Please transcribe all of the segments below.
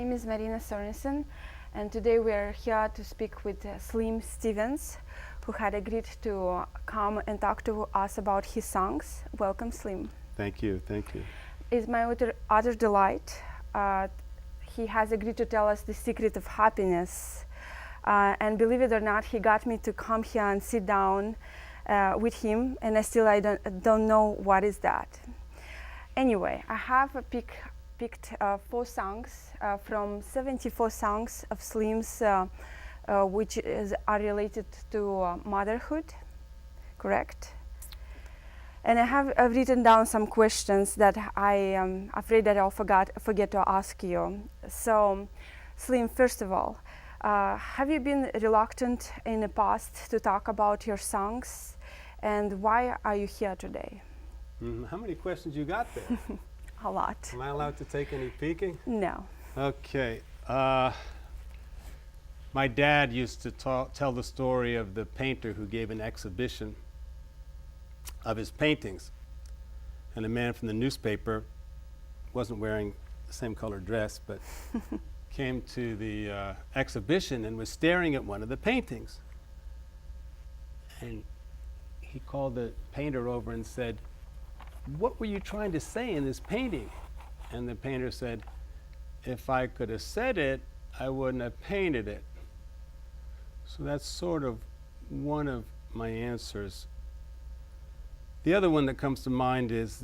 name is Marina Soroncean, and today we are here to speak with Slim Stevens, who had agreed to come and talk to us about his songs. Welcome, Slim. Thank you, thank you. It's my utter delight. He has agreed to tell us the secret of happiness. And believe it or not, he got me to come here and sit down with him, and I don't know what is that. Anyway, I have picked 4 songs from 74 songs of Slim's, which are related to motherhood, correct? And I've written down some questions that I am afraid that I'll forget to ask you. So, Slim, first of all, have you been reluctant in the past to talk about your songs, and why are you here today? How many questions you got there? A lot. Am I allowed to take any peeking? No. Okay. My dad used to tell the story of the painter who gave an exhibition of his paintings, and a man from the newspaper, wasn't wearing the same colored dress, but came to the exhibition and was staring at one of the paintings. And he called the painter over and said, "What were you trying to say in this painting?" And the painter said, "If I could have said it, I wouldn't have painted it." So that's sort of one of my answers. The other one that comes to mind is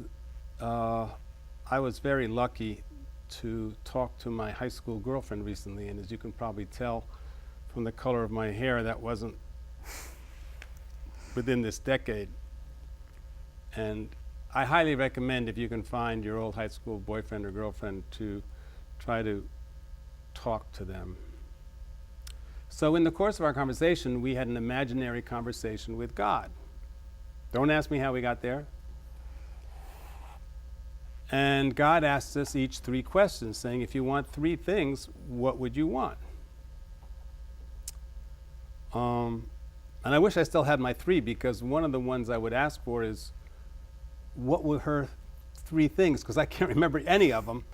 I was very lucky to talk to my high school girlfriend recently, and as you can probably tell from the color of my hair, that wasn't within this decade. And I highly recommend, if you can find your old high school boyfriend or girlfriend, to try to talk to them. So in the course of our conversation, we had an imaginary conversation with God. Don't ask me how we got there. And God asked us each 3 questions, saying, if you want 3 things, what would you want? And I wish I still had my 3, because one of the ones I would ask for is, what were her 3 things? Because I can't remember any of them.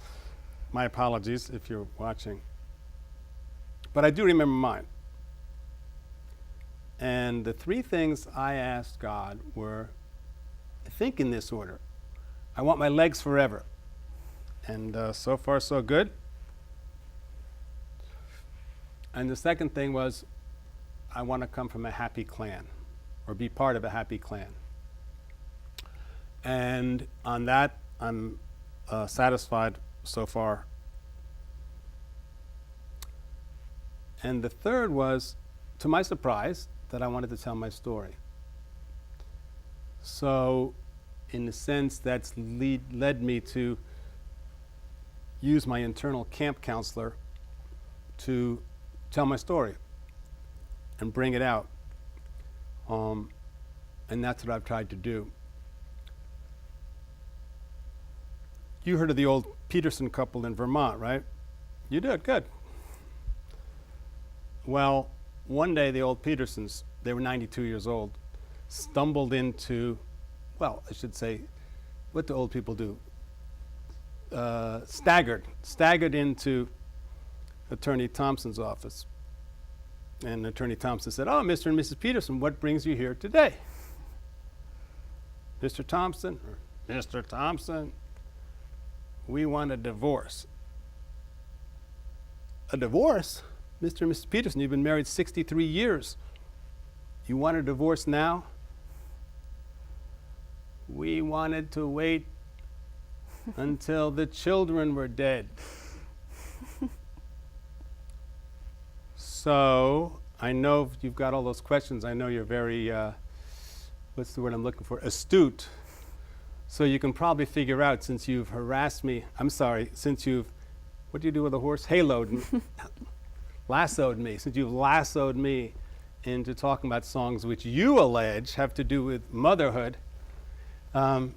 My apologies if you're watching. But I do remember mine. And the 3 things I asked God were, I think in this order. I want my legs forever. And so far so good. And the second thing was, I want to come from a happy clan, or be part of a happy clan. And on that, I'm satisfied so far. And the third was, to my surprise, that I wanted to tell my story. So, in a sense, that's led me to use my internal camp counselor to tell my story and bring it out. And that's what I've tried to do. You heard of the old Peterson couple in Vermont, right? You did, good. Well, one day the old Petersons, they were 92 years old, stumbled into, well, I should say, what do old people do? Staggered into Attorney Thompson's office. And Attorney Thompson said, "Oh, Mr. and Mrs. Peterson, what brings you here today?" "Mr. Thompson, we want a divorce." "A divorce? Mr. and Mrs. Peterson, you've been married 63 years. You want a divorce now?" "We wanted to wait until the children were dead." So, I know you've got all those questions. I know you're very, what's the word I'm looking for? Astute. So you can probably figure out, since you've harassed me, since you've, what do you do with a horse? Haloed me. Lassoed me. Since you've lassoed me into talking about songs which you allege have to do with motherhood, my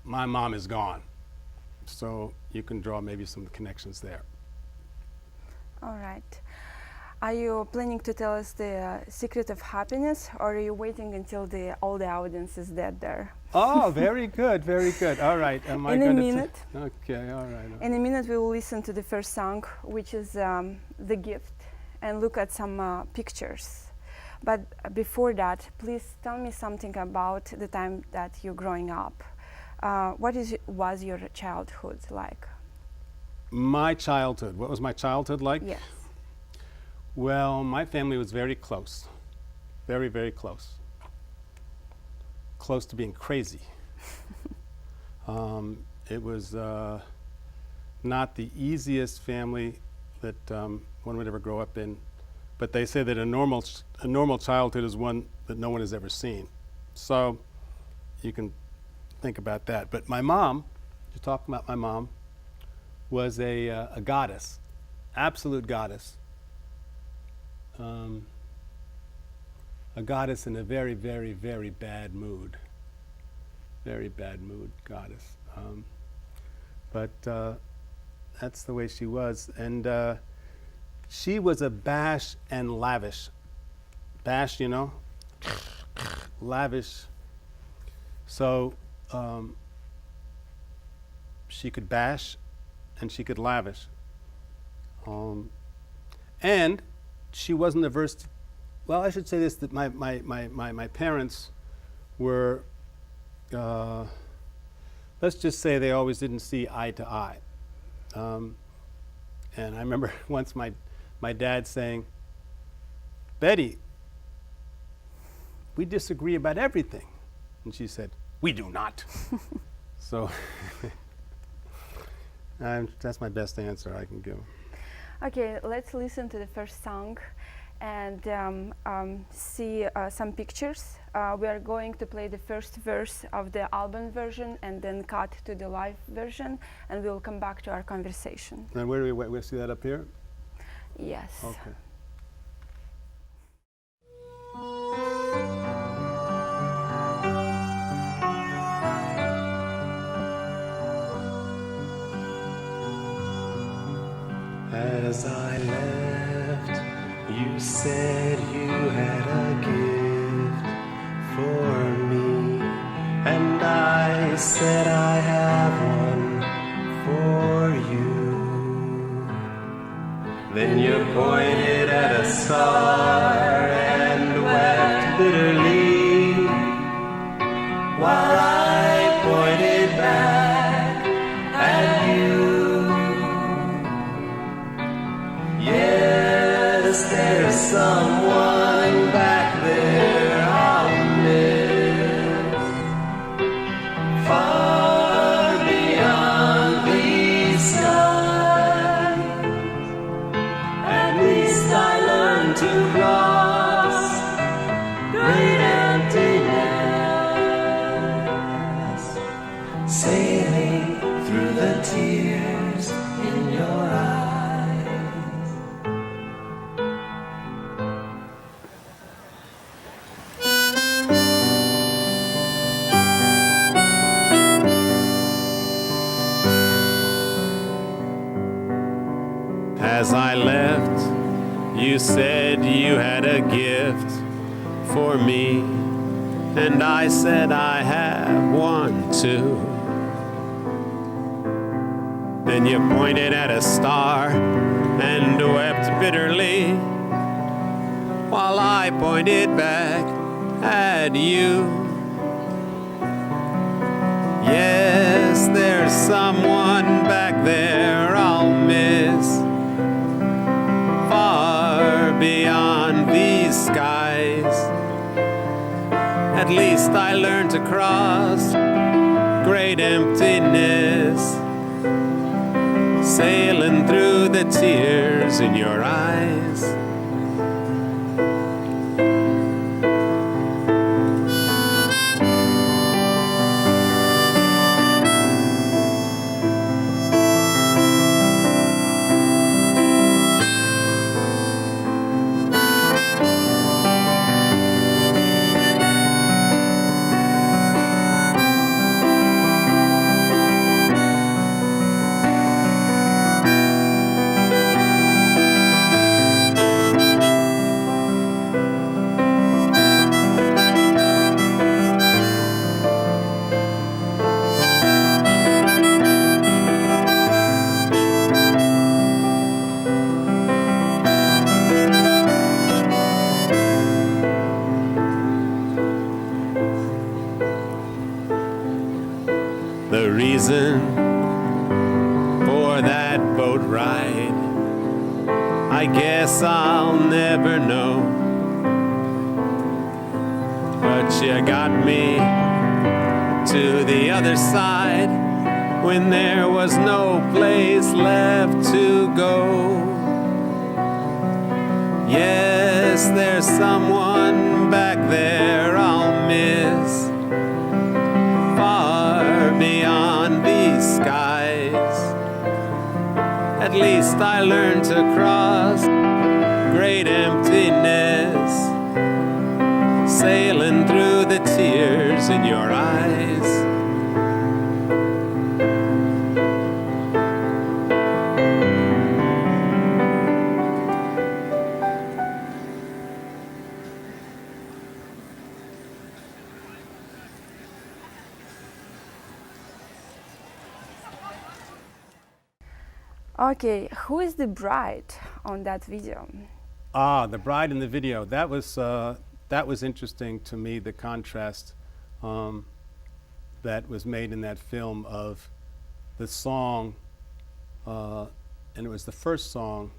mom is gone. So you can draw maybe some connections there. All right. Are you planning to tell us the secret of happiness, or are you waiting until all the audience is dead there? Oh, very good, very good. All right. Am I In a gonna minute. Okay, all right. In a minute, we will listen to the first song, which is The Gift, and look at some pictures. But before that, please tell me something about the time that you're growing up. Was your childhood like? My childhood. What was my childhood like? Yes. Well, my family was very close. Very, very close. Close to being crazy. It was not the easiest family that one would ever grow up in, but they say that a normal childhood is one that no one has ever seen. So you can think about that. But my mom, you're talking about my mom, was a goddess, absolute goddess. A goddess in a very, very, very bad mood. Very bad mood, goddess. But that's the way she was. And she was a bash and lavish. Bash, you know? Lavish. So she could bash and she could lavish. And she wasn't averse to, well, I should say this, that my parents were, let's just say they always didn't see eye to eye. And I remember once my dad saying, "Betty, we disagree about everything." And she said, "We do not." So that's my best answer I can give. Okay, let's listen to the first song and see some pictures. We are going to play the first verse of the album version and then cut to the live version, and we'll come back to our conversation. And where do we see that up here? Yes. Okay. As I left, you said you had a gift for me, and I said I have one for you. Then you pointed at a star and wept bitterly, while I pointed back at you. Yes, there's someone back there I'll miss, far beyond these skies. At least I learned to cross great emptiness, sailing through the tears in your eyes. As I left, you said you had a gift for me, and I said I have one too. Then you pointed at a star and wept bitterly, while I pointed back at you. Yes, there's someone back there I'll miss, far beyond these skies. At least I learned to cross great emptiness, sailing through the tears in your eyes. the reason for that boat ride. I guess I'll never know, but you got me to the other side when there was no place left to go. Yes, there's someone back there I'll miss, far beyond these skies. At least I learned to cross great emptiness, sailing through the tears in your eyes. Okay, who is the bride on that video? Ah, the bride in the video. That was interesting to me. The contrast that was made in that film of the song, and it was the first song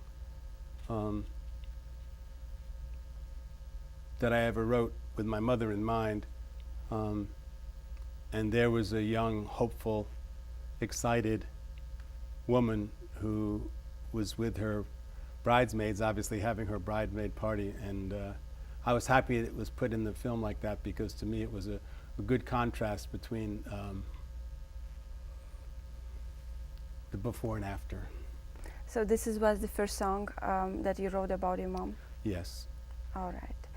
that I ever wrote with my mother in mind. And there was a young, hopeful, excited woman who was with her bridesmaids, obviously having her bridesmaid party, and I was happy it was put in the film like that, because to me it was a good contrast between the before and after. So this was the first song that you wrote about your mom? Yes. All right.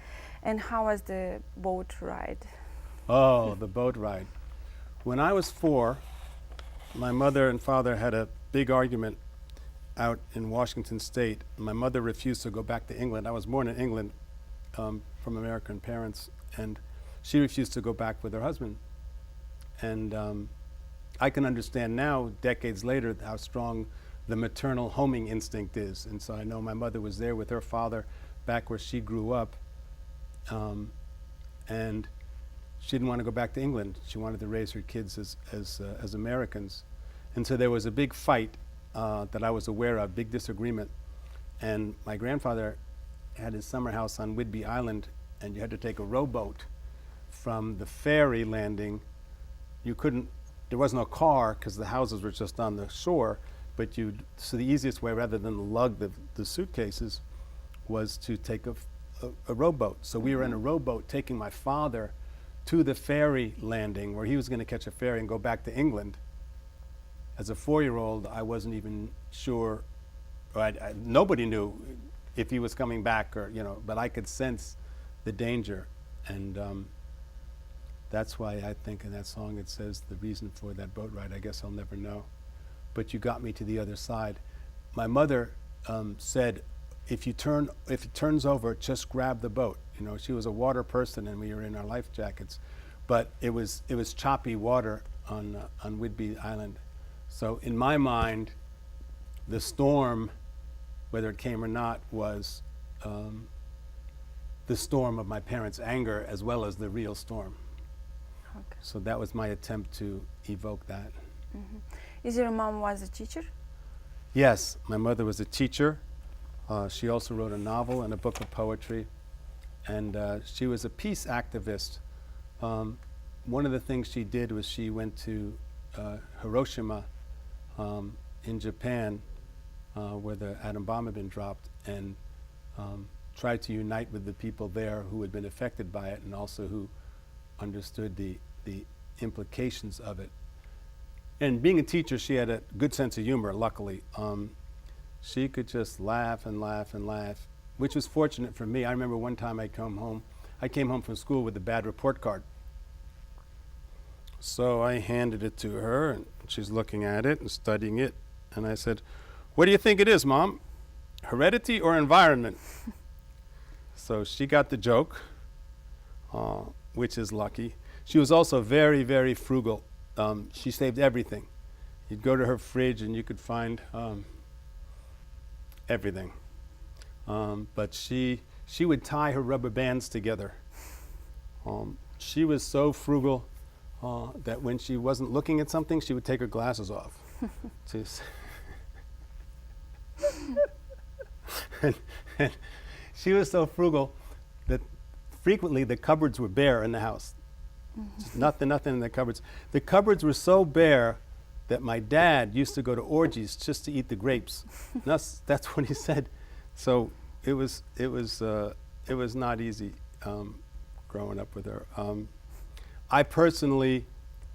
And how was the boat ride? Oh, the boat ride. When I was 4, my mother and father had a big argument out in Washington State. My mother refused to go back to England. I was born in England from American parents, and she refused to go back with her husband. And I can understand now, decades later, how strong the maternal homing instinct is. And so I know my mother was there with her father back where she grew up, and she didn't want to go back to England. She wanted to raise her kids as Americans. And so there was a big fight that I was aware of, big disagreement. And my grandfather had his summer house on Whidbey Island, and you had to take a rowboat from the ferry landing. You couldn't, there was no car because the houses were just on the shore, but so the easiest way, rather than lug the suitcases, was to take a rowboat. So we were in a rowboat taking my father to the ferry landing where he was going to catch a ferry and go back to England. As a 4-year-old, I wasn't even sure, or nobody knew if he was coming back, or but I could sense the danger, and that's why I think in that song it says the reason for that boat ride. I guess I'll never know, but you got me to the other side. My mother said, if it turns over, just grab the boat. She was a water person, and we were in our life jackets, but it was choppy water on Whidbey Island. So in my mind, the storm, whether it came or not, was the storm of my parents' anger as well as the real storm. Okay. So that was my attempt to evoke that. Mm-hmm. Is your mom was a teacher? Yes, my mother was a teacher. She also wrote a novel and a book of poetry, and she was a peace activist. One of the things she did was she went to Hiroshima in Japan, where the atom bomb had been dropped, and tried to unite with the people there who had been affected by it, and also who understood the implications of it. And being a teacher, she had a good sense of humor, luckily. She could just laugh and laugh and laugh, which was fortunate for me. I remember one time I came home from school with a bad report card. So I handed it to her, and she's looking at it and studying it. And I said, "What do you think it is, Mom? Heredity or environment?" So she got the joke, which is lucky. She was also very, very frugal. She saved everything. You'd go to her fridge and you could find everything. But she would tie her rubber bands together. She was so frugal. that when she wasn't looking at something, she would take her glasses off. And she was so frugal that frequently the cupboards were bare in the house. Just nothing in the cupboards. The cupboards were so bare that my dad used to go to orgies just to eat the grapes. That's what he said. So it was not easy growing up with her. I personally,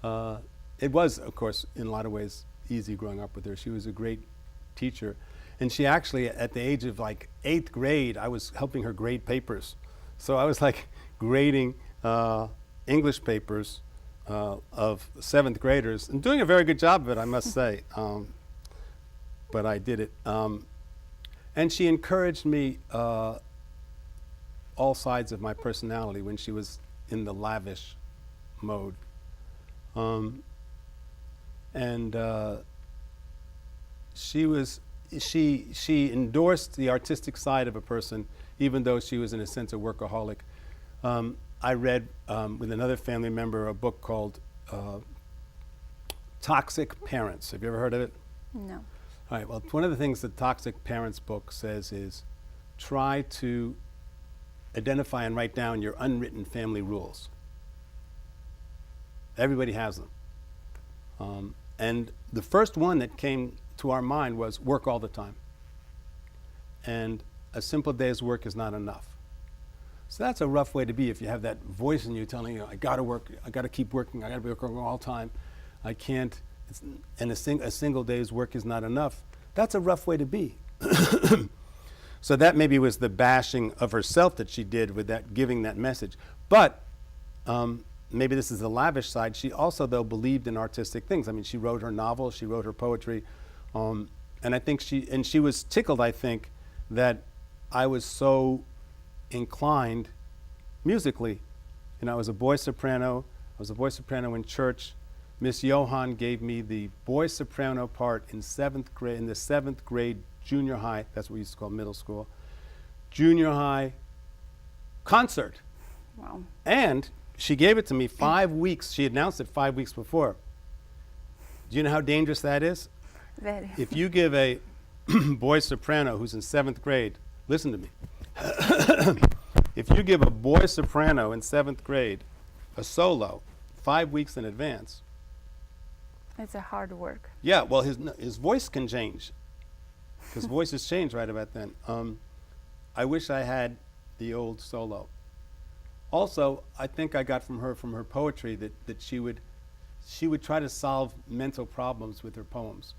it was, of course, in a lot of ways easy growing up with her. She was a great teacher. And she actually, at the age of like 8th grade, I was helping her grade papers. So I was like grading English papers of 7th graders and doing a very good job of it, I must say. But I did it. And she encouraged me all sides of my personality when she was in the lavish mode. She endorsed the artistic side of a person, even though she was in a sense a workaholic. I read with another family member a book called Toxic Parents. Have you ever heard of it? No. All right, well, one of the things the Toxic Parents book says is try to identify and write down your unwritten family rules. Everybody has them. And the first one that came to our mind was work all the time. And a simple day's work is not enough. So that's a rough way to be if you have that voice in you telling you, I gotta work, I gotta keep working, I gotta be working all the time. I can't, and a single day's work is not enough. That's a rough way to be. So that maybe was the bashing of herself that she did with that, giving that message. But maybe this is the lavish side. She also, though, believed in artistic things. I mean, she wrote her novels, she wrote her poetry, and I think she was tickled, I think, that I was so inclined musically. You know, I was a boy soprano. I was a boy soprano in church. Miss Johan gave me the boy soprano part in 7th grade, in the 7th grade junior high, that's what we used to call middle school, junior high concert. Wow. And she gave it to me 5 weeks. She announced it 5 weeks before. Do you know how dangerous that is? Very. If you give a boy soprano who's in 7th grade, listen to me. If you give a boy soprano in 7th grade a solo 5 weeks in advance. It's a hard work. Yeah, well, his voice can change. Because voices change right about then. I wish I had the old solo. Also, I think I got from her poetry that she would try to solve mental problems with her poems.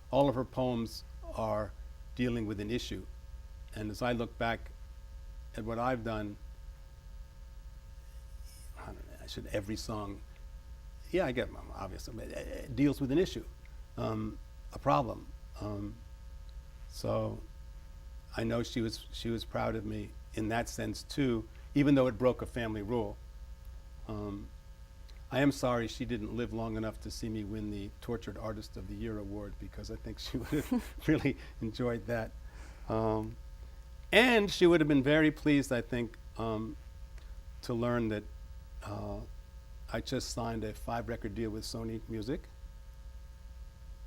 All of her poems are dealing with an issue. And as I look back at what I've done, I don't know, every song, yeah, I get them, obviously, but it deals with an issue, a problem. So I know she was proud of me in that sense too, even though it broke a family rule. I am sorry she didn't live long enough to see me win the Tortured Artist of the Year award, because I think she would have really enjoyed that. And she would have been very pleased, I think, to learn that I just signed a 5-record deal with Sony Music.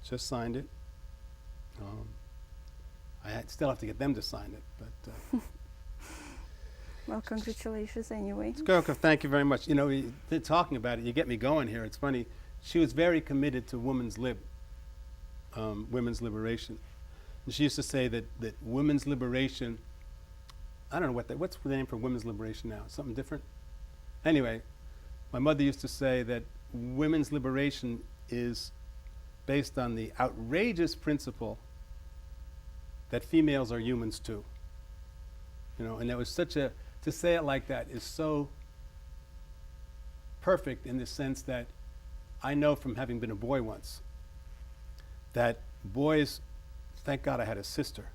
Just signed it. Still have to get them to sign it, but. Well, congratulations anyway. Thank you very much. You know, talking about it, you get me going here. It's funny. She was very committed to women's liberation. And she used to say that women's liberation, I don't know what's the name for women's liberation now? Something different? Anyway, my mother used to say that women's liberation is based on the outrageous principle that females are humans too. You know, and that was to say it like that is so perfect in the sense that I know from having been a boy once that boys, thank God I had a sister,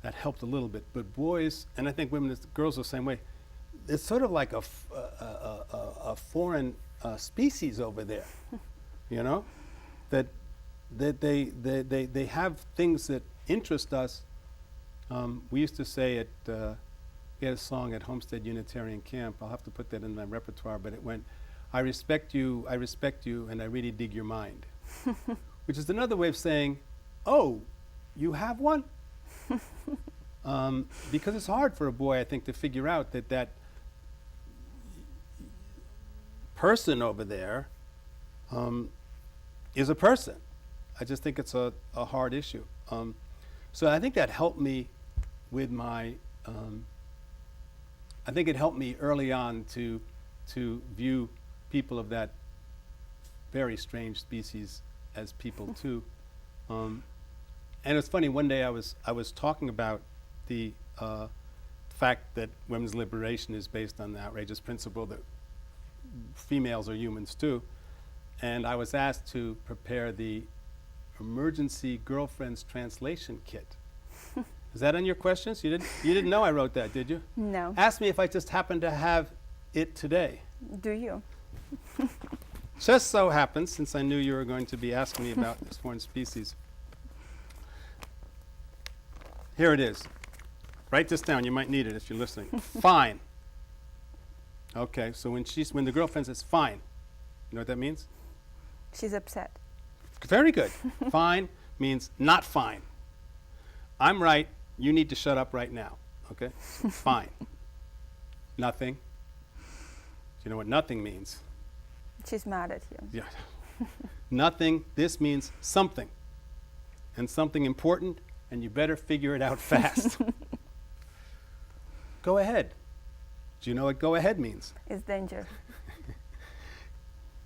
that helped a little bit, but boys, and I think girls are the same way, it's sort of like a foreign species over there, you know, that they have things that interest us. We used to say we had a song at Homestead Unitarian Camp, I'll have to put that in my repertoire, but it went, I respect you, and I really dig your mind. Which is another way of saying, oh, you have one? Because it's hard for a boy, I think, to figure out that that person over there is a person. I just think it's a hard issue. So I think that helped me with my, I think it helped me early on to view people of that very strange species as people too. And it's funny, one day I was talking about the fact that women's liberation is based on the outrageous principle that females are humans too. And I was asked to prepare the emergency girlfriend's translation kit. Is that on your questions? You didn't know I wrote that, did you? No. Ask me if I just happen to have it today. Do you? Just so happens, since I knew you were going to be asking me about this foreign species. Here it is. Write this down. You might need it if you're listening. Fine. Okay, so when the girlfriend says fine, you know what that means? She's upset. Very good. Fine means not fine. I'm right. You need to shut up right now. Okay? Fine. Nothing. Do you know what nothing means? She's mad at you. Yeah. Nothing. This means something. And something important, and you better figure it out fast. Go ahead. Do you know what go ahead means? It's danger.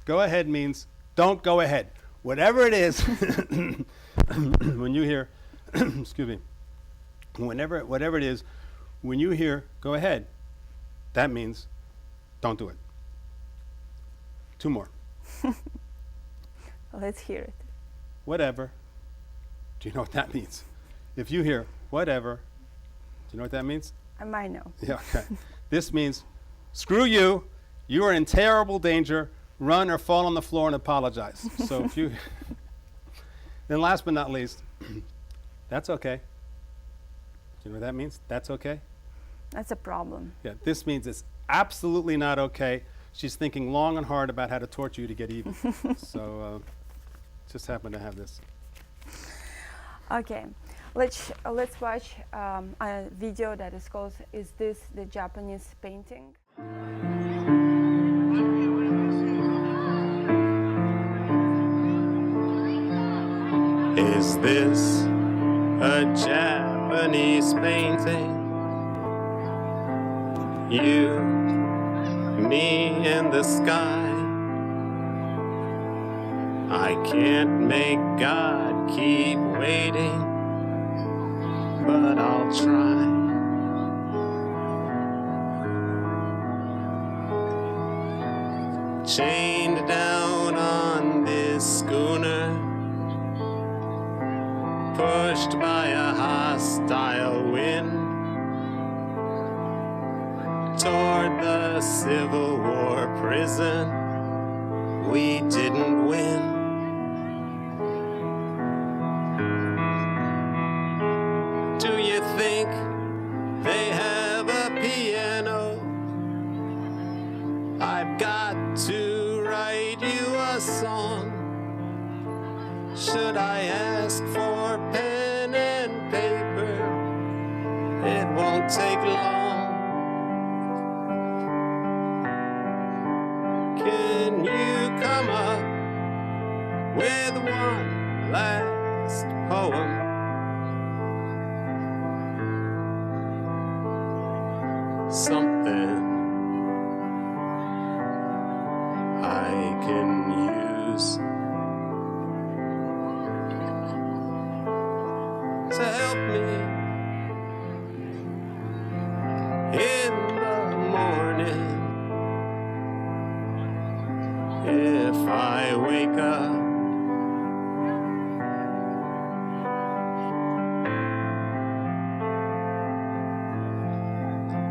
Go ahead means don't go ahead. Whatever it is, when you hear, excuse me, whatever it is, when you hear go ahead, that means don't do it. 2 more. Let's hear it. Whatever. Do you know what that means? If you hear whatever, do you know what that means? I might know. Yeah, okay. This means screw you, you are in terrible danger, run or fall on the floor and apologize. So if you, then last but not least, that's okay. Do you know what that means? That's okay? That's a problem. Yeah, this means it's absolutely not okay. She's thinking long and hard about how to torture you to get even. So just happen to have this. Okay, let's watch a video that is called "Is This the Japanese Painting?" Is this a Japanese painting? You, me, and the sky. I can't make God keep waiting, but I'll try. Chained down on this schooner, pushed by a hostile wind toward the Civil War prison we didn't win. Do you think they have a piano? I've got to write you a song. Should I ask for pen and paper? It won't take long. Can you come up with one last poem? Something I can use to help me in the morning if I wake up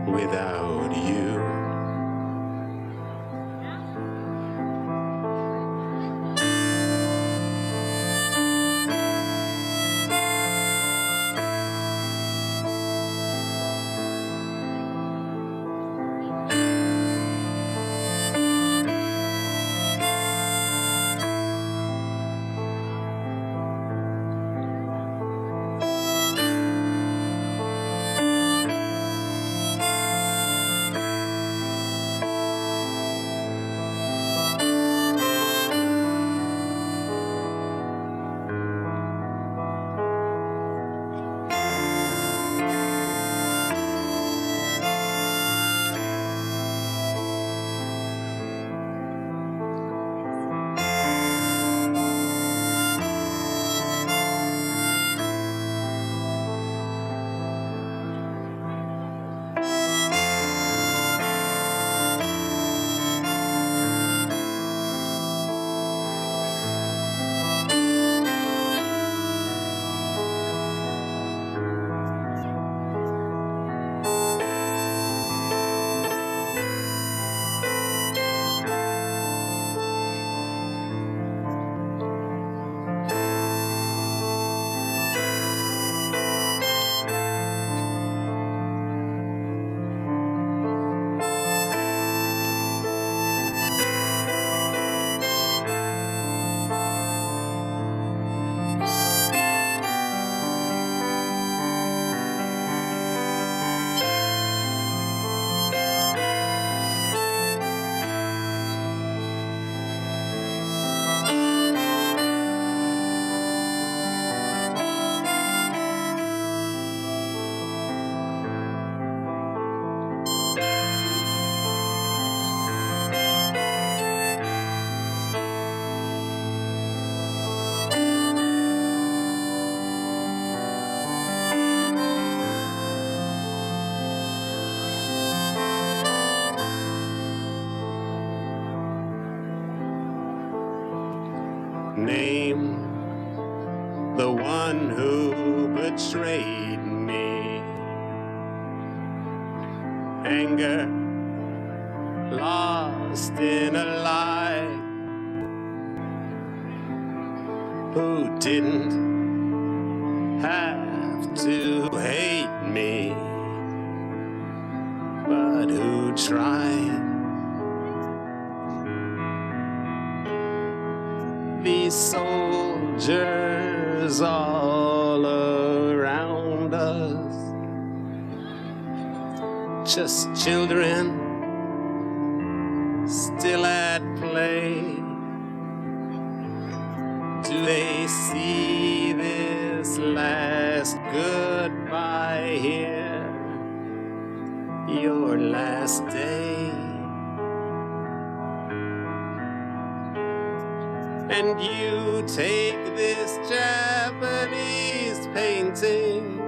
without you. name the one who betrayed me. Anger lost in a lie. Who didn't have to hate me, but who tried. These soldiers all around us, just children still at play. Do they see this last goodbye here, your last day? And you take this Japanese painting,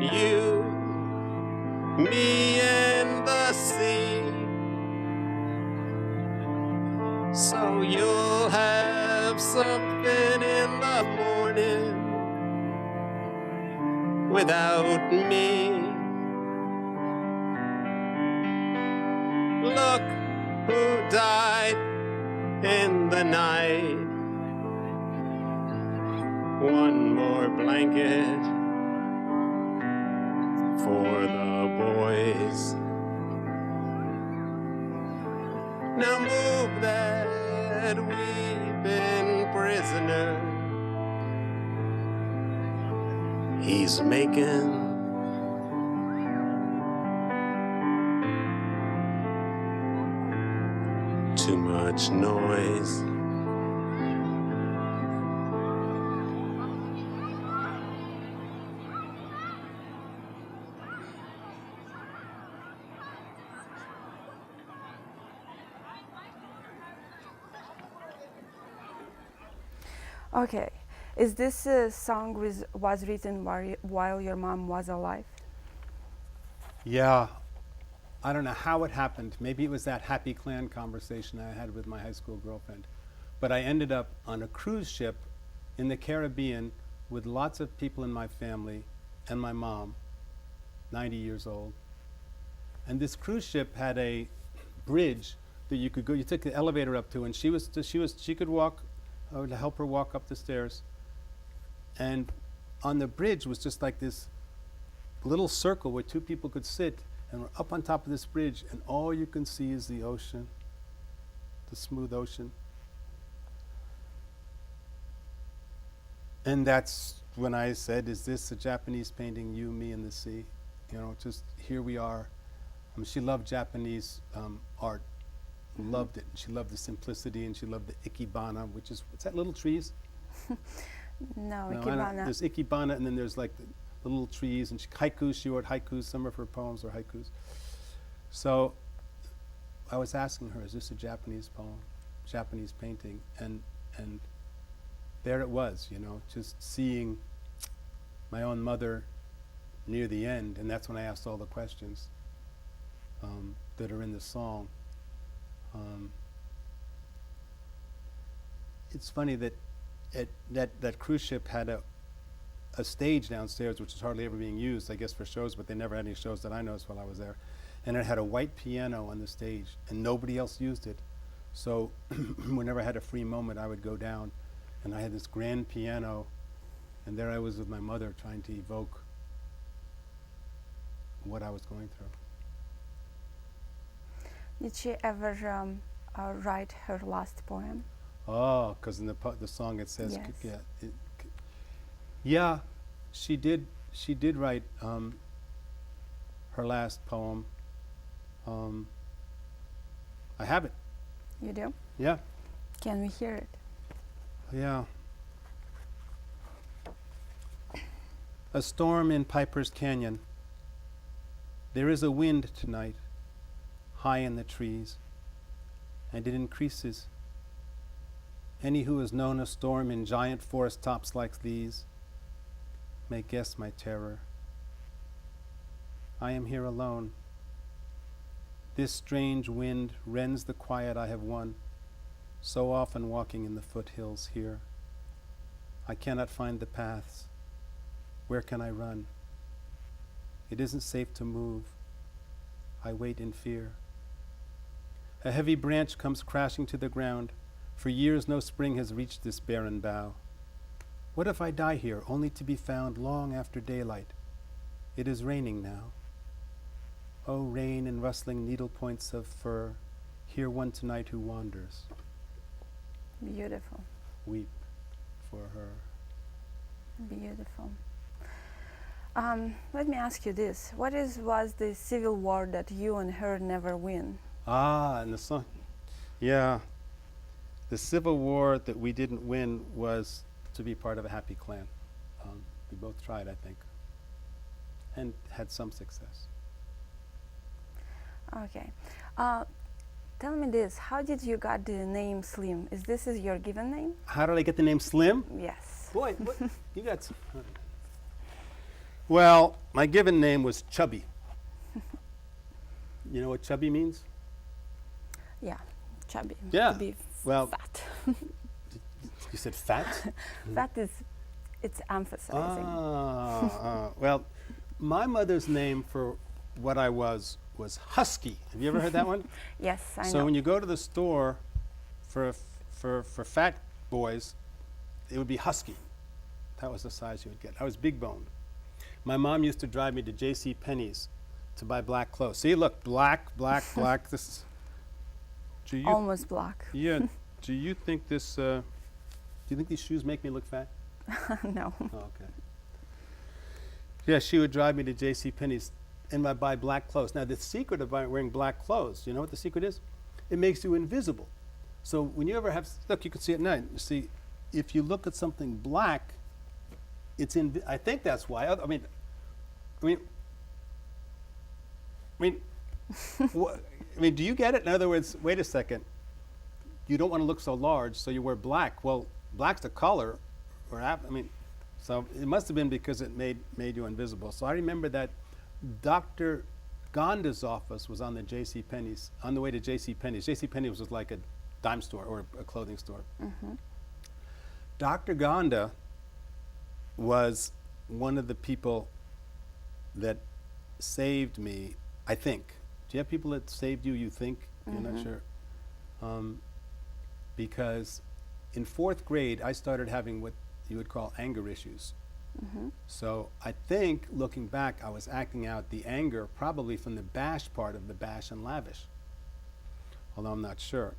you, me and the sea, so you'll have something in the morning without me. Look who died in the night. One more blanket for the boys. Now move that weeping prisoner. He's making too much noise. Okay, is this a song was written while your mom was alive? Yeah, I don't know how it happened. Maybe it was that happy clan conversation I had with my high school girlfriend. But I ended up on a cruise ship in the Caribbean with lots of people in my family and my mom, 90 years old. And this cruise ship had a bridge that you could go, you took the elevator up to, and she could walk, I would help her walk up the stairs. And on the bridge was just like this little circle where two people could sit, and we're up on top of this bridge, and all you can see is the ocean, the smooth ocean. And that's when I said, is this a Japanese painting, you, me, and the sea? You know, just here we are. She loved Japanese art, loved it. She loved the simplicity, and she loved the ikebana, which is, what's that, little trees? No, No, ikebana. there's ikebana, and then there's like the little trees, and haikus. She wrote haikus. Some of her poems are haikus. So I was asking her, is this a Japanese poem, Japanese painting? And there it was, you know, just seeing my own mother near the end, and that's when I asked all the questions that are in the song. It's funny that that cruise ship had a stage downstairs, which is hardly ever being used, I guess, for shows, but they never had any shows that I noticed while I was there. And it had a white piano on the stage, and nobody else used it. So whenever I had a free moment, I would go down, and I had this grand piano, and there I was with my mother trying to evoke what I was going through. Did she ever write her last poem? Oh, because in the song it says, Yes. Yeah, she did. She did write her last poem. I have it. You do? Yeah, Can we hear it? yeah. A storm in Piper's Canyon. There is a wind tonight, high in the trees, and it increases. Any who has known a storm in giant forest tops like these may guess my terror. I am here alone. This strange wind rends the quiet I have won, so often walking in the foothills here. I cannot find the paths. Where can I run? It isn't safe to move. I wait in fear. A heavy branch comes crashing to the ground. For years no spring has reached this barren bough. What if I die here, only to be found long after daylight? It is raining now. Oh, rain and rustling needle points of fur, hear one tonight who wanders. Beautiful. Weep for her. Beautiful. Let me ask you this. Was the civil war that you and her never win? Ah, and the song. Yeah. The Civil War that we didn't win was to be part of a happy clan. We both tried, I think, and had some success. Okay. Tell me this. How did you got the name Slim? Is this your given name? How did I get the name Slim? Yes. Boy, what, you got some. Well, my given name was Chubby. You know what chubby means? Yeah, chubby. Yeah, To be well- fat. You said fat? Fat is, it's emphasizing. Well, my mother's name for what I was Husky. Have you ever heard that one? Yes, I So know. when you go to the store for fat boys, it would be Husky. That was the size you would get. I was big boned. My mom used to drive me to J.C. Penney's to buy black clothes. See, look, black, black, black. This is. Do you? Almost black. Yeah. Do you think this? Do you think these shoes make me look fat? No. Oh, okay. Yeah, she would drive me to J.C. Penney's and I'd buy black clothes. Now, the secret of wearing black clothes, you know what the secret is? It makes you invisible. So when you ever have, look, you can see it now. You see, if you look at something black, it's in. I think that's why. I mean, wha- I mean, do you get it? In other words, wait a second. You don't want to look so large, so you wear black. Well, black's the color, so it must have been because it made you invisible. So I remember that Dr. Gonda's office was on the J.C. Penney's, on the way to J.C. Penney's. J.C. Penney's was like a dime store or a clothing store. Mm-hmm. Dr. Gonda was one of the people that saved me, I think. Do you have people that saved you, you think? You're not sure? Because in 4th grade, I started having what you would call anger issues. Mm-hmm. So I think, looking back, I was acting out the anger probably from the bash part of the bash and lavish, although I'm not sure.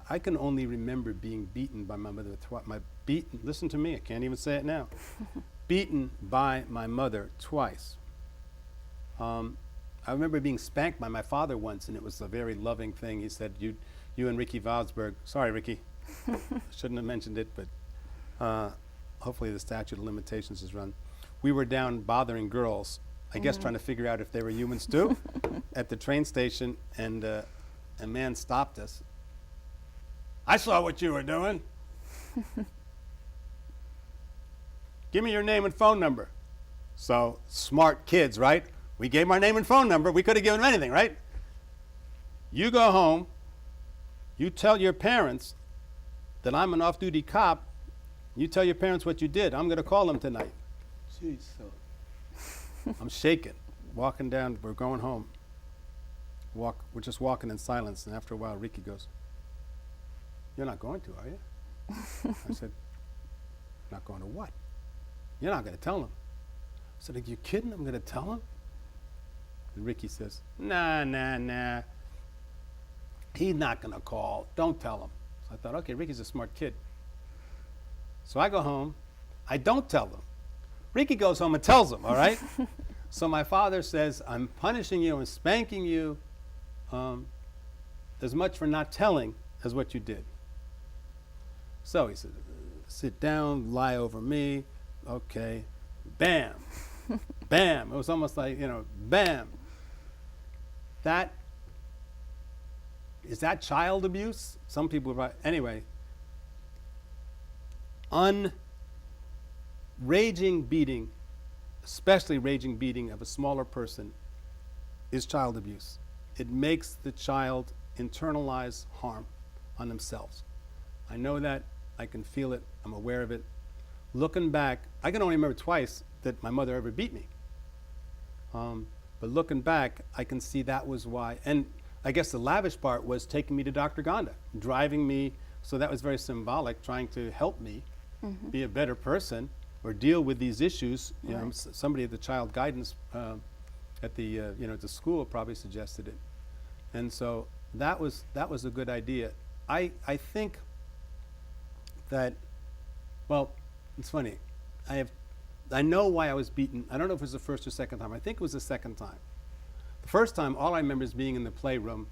I can only remember being beaten by my mother listen to me, I can't even say it now. Beaten by my mother twice. I remember being spanked by my father once, and it was a very loving thing. He said, you and Ricky Valsberg, sorry, Ricky, shouldn't have mentioned it, but hopefully the statute of limitations is run. We were down bothering girls, I guess trying to figure out if they were humans too, at the train station, and a man stopped us. I saw what you were doing. Give me your name and phone number. So, smart kids, right? We gave him our name and phone number. We could have given him anything, right? You go home, you tell your parents that I'm an off-duty cop. You tell your parents what you did. I'm going to call them tonight. Jeez, so I'm shaking, walking down. We're going home. We're just walking in silence, and after a while, Ricky goes, "You're not going to, are you?" I said, "Not going to what?" "You're not going to tell him." I said, "Are you kidding? I'm going to tell him?" And Ricky says, Nah. He's not going to call. Don't tell him. So I thought, okay, Ricky's a smart kid. So I go home. I don't tell them. Ricky goes home and tells them, all right? So my father says, I'm punishing you and spanking you as much for not telling as what you did. So he said, sit down, lie over me. Okay. Bam. Bam. It was almost like, bam. Is that child abuse? Some people, anyway. Raging beating, especially raging beating of a smaller person, is child abuse. It makes the child internalize harm on themselves. I know that. I can feel it. I'm aware of it. Looking back, I can only remember twice that my mother ever beat me. But looking back, I can see that was why. And I guess the lavish part was taking me to Dr. Gonda, driving me. So that was very symbolic, trying to help me be a better person or deal with these issues. You know, somebody at the child guidance at the the school probably suggested it, and so that was a good idea. I think that, well, it's funny. I know why I was beaten. I don't know if it was the first or second time. I think it was the second time. The first time, all I remember is being in the playroom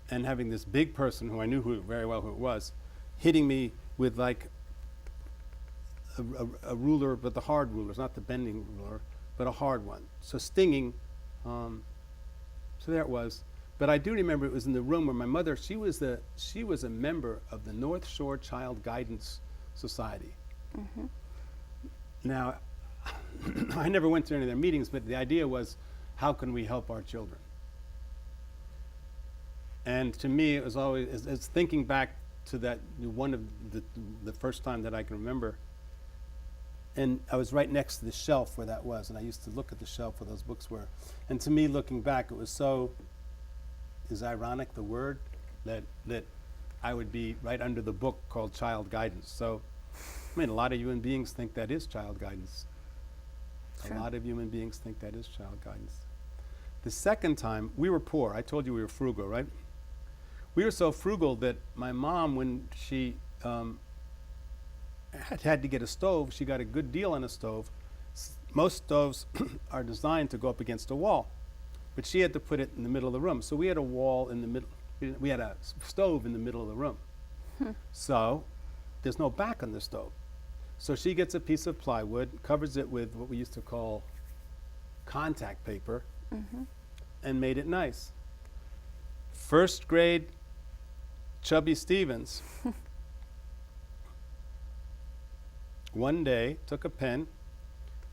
and having this big person who I knew very well who it was, hitting me with like a ruler, but the hard rulers, not the bending ruler, but a hard one. So stinging. So there it was. But I do remember it was in the room where my mother, she was a member of the North Shore Child Guidance Society. Now, I never went to any of their meetings, but the idea was, how can we help our children? And to me, it was always, it's thinking back to that, one of the first time that I can remember. And I was right next to the shelf where that was, and I used to look at the shelf where those books were. And to me, looking back, it was so, is ironic the word, that I would be right under the book called Child Guidance. So, I mean, a lot of human beings think that is child guidance. Sure. A lot of human beings think that is child guidance. The second time, we were poor. I told you we were frugal, right? We were so frugal that my mom, when she had to get a stove, she got a good deal on a stove. Most stoves are designed to go up against a wall, but she had to put it in the middle of the room. So we had a wall in the middle. We had a stove in the middle of the room. So there's no back on the stove. So she gets a piece of plywood, covers it with what we used to call contact paper, and made it nice. First grade Chubby Stevens one day took a pen,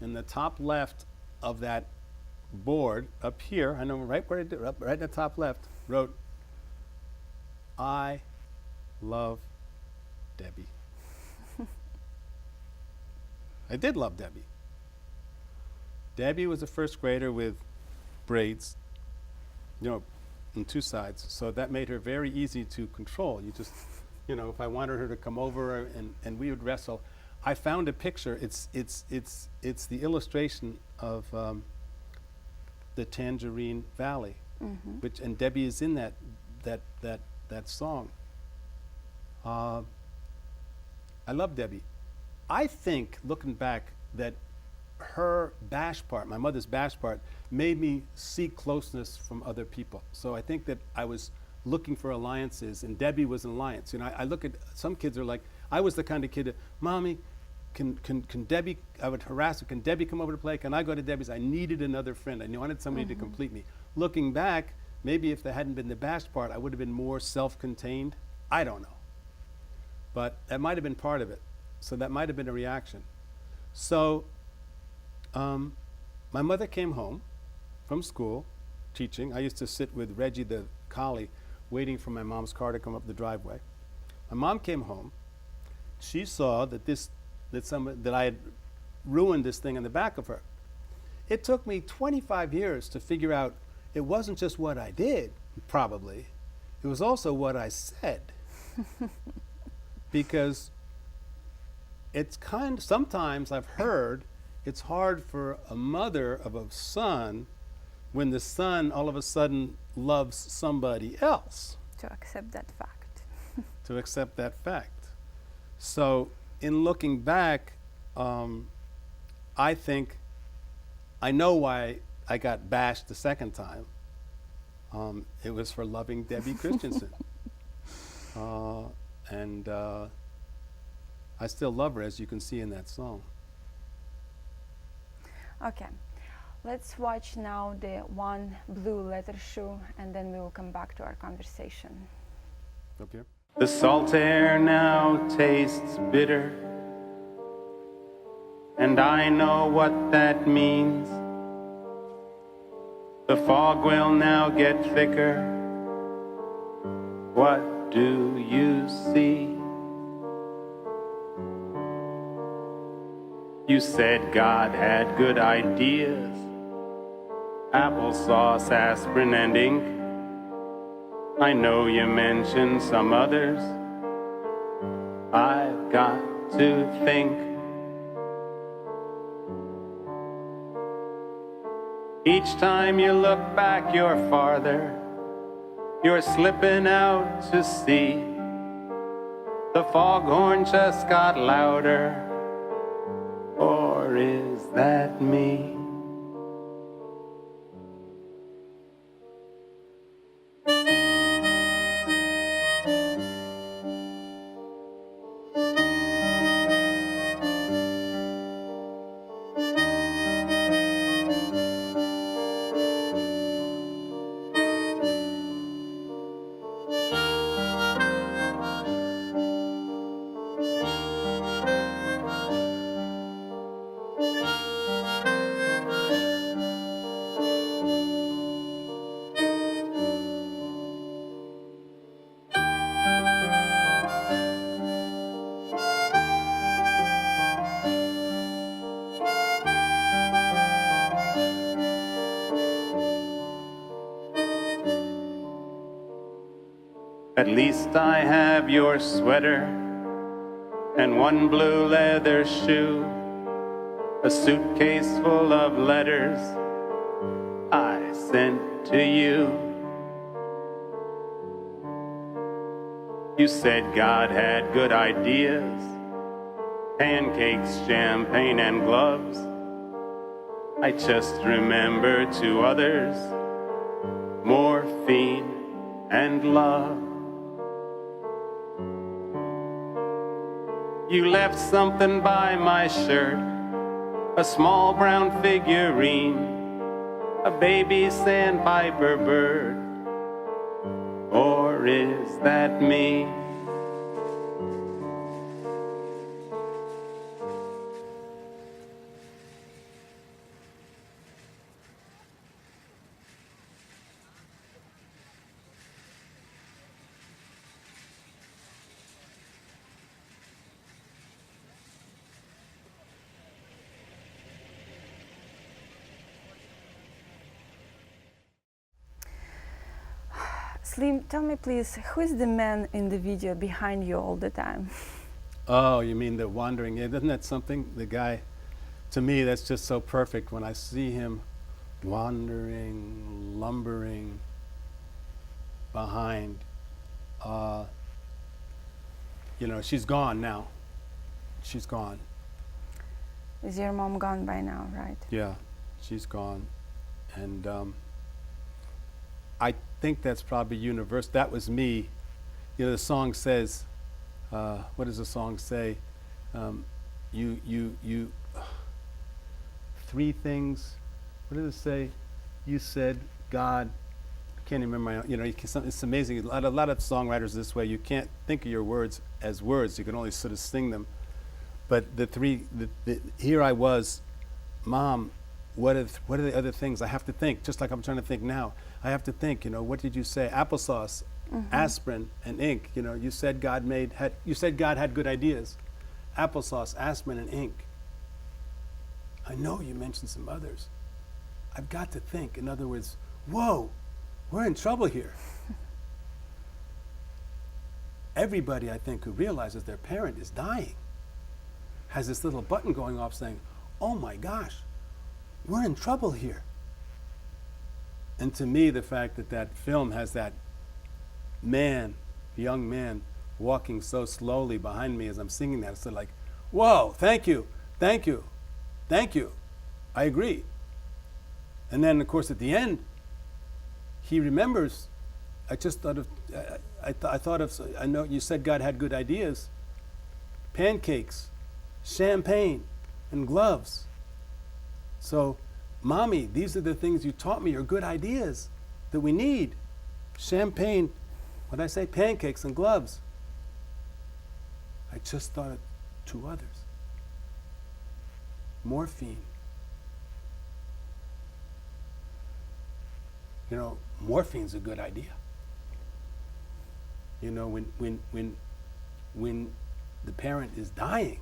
in the top left of that board up here, I know right where I did, right in the top left, wrote, "I love Debbie." I did love Debbie. Debbie was a first grader with braids, on two sides, so that made her very easy to control. You just, if I wanted her to come over and we would wrestle. I found a picture. It's the illustration of the Tangerine Valley, and Debbie is in that song. I love Debbie. I think, looking back, that her bash part, my mother's bash part, made me seek closeness from other people. So I think that I was looking for alliances, and Debbie was an alliance. I look at some kids are like, I was the kind of kid that, "Mommy, can Debbie," I would harass her, "Can Debbie come over to play? Can I go to Debbie's?" I needed another friend. I wanted somebody to complete me. Looking back, maybe if there hadn't been the bash part, I would have been more self-contained. I don't know. But that might have been part of it. So that might have been a reaction. So my mother came home from school, teaching. I used to sit with Reggie the collie, waiting for my mom's car to come up the driveway. My mom came home. She saw that that I had ruined this thing in the back of her. It took me 25 years to figure out it wasn't just what I did, probably. It was also what I said. Because it's sometimes I've heard it's hard for a mother of a son when the son all of a sudden loves somebody else. To accept that fact. To accept that fact. So in looking back, I think I know why I got bashed the second time. It was for loving Debbie Christensen. And I still love her, as you can see in that song. Okay, let's watch now the One Blue Leather Shoe, and then we will come back to our conversation. Up here. The salt air now tastes bitter, and I know what that means. The fog will now get thicker. What do you see? You said God had good ideas, applesauce, aspirin, and ink. I know you mentioned some others. I've got to think. Each time you look back, you're farther. You're slipping out to sea. The foghorn just got louder. Or is that me? At least I have your sweater and one blue leather shoe, a suitcase full of letters I sent to you. You said God had good ideas, pancakes, champagne, and gloves. I just remember two others, morphine and love. You left something by my shirt, a small brown figurine, a baby sandpiper bird. Or is that me? Slim, tell me please, who is the man in the video behind you all the time? Oh, you mean the wandering? Yeah, isn't that something? The guy, to me, that's just so perfect when I see him wandering, lumbering behind. You know, she's gone now. She's gone. Is your mom gone by now, right? Yeah, she's gone. And I think that's probably universal. That was me. You know, the song says, what does the song say? Three things. What did it say? You said God. I can't even remember my own. You know, it's amazing. A lot of songwriters this way. You can't think of your words as words. You can only sort of sing them. But here I was, Mom. What are the other things I have to think? Just like I'm trying to think now. I have to think. You know, what did you say? Applesauce, aspirin, and ink. You know, you said God had good ideas. Applesauce, aspirin, and ink. I know you mentioned some others. I've got to think. In other words, whoa, we're in trouble here. Everybody, I think, who realizes their parent is dying has this little button going off saying, oh my gosh, we're in trouble here. And to me, the fact that that film has that man, young man, walking so slowly behind me as I'm singing that, it's sort of like, whoa, thank you, thank you, thank you. I agree. And then, of course, at the end, he remembers. I just thought of, I know you said God had good ideas. Pancakes, champagne, and gloves. So, Mommy, these are the things you taught me are good ideas that we need. Champagne, what did I say? Pancakes and gloves. I just thought of two others. Morphine. You know, morphine's a good idea. You know, when the parent is dying,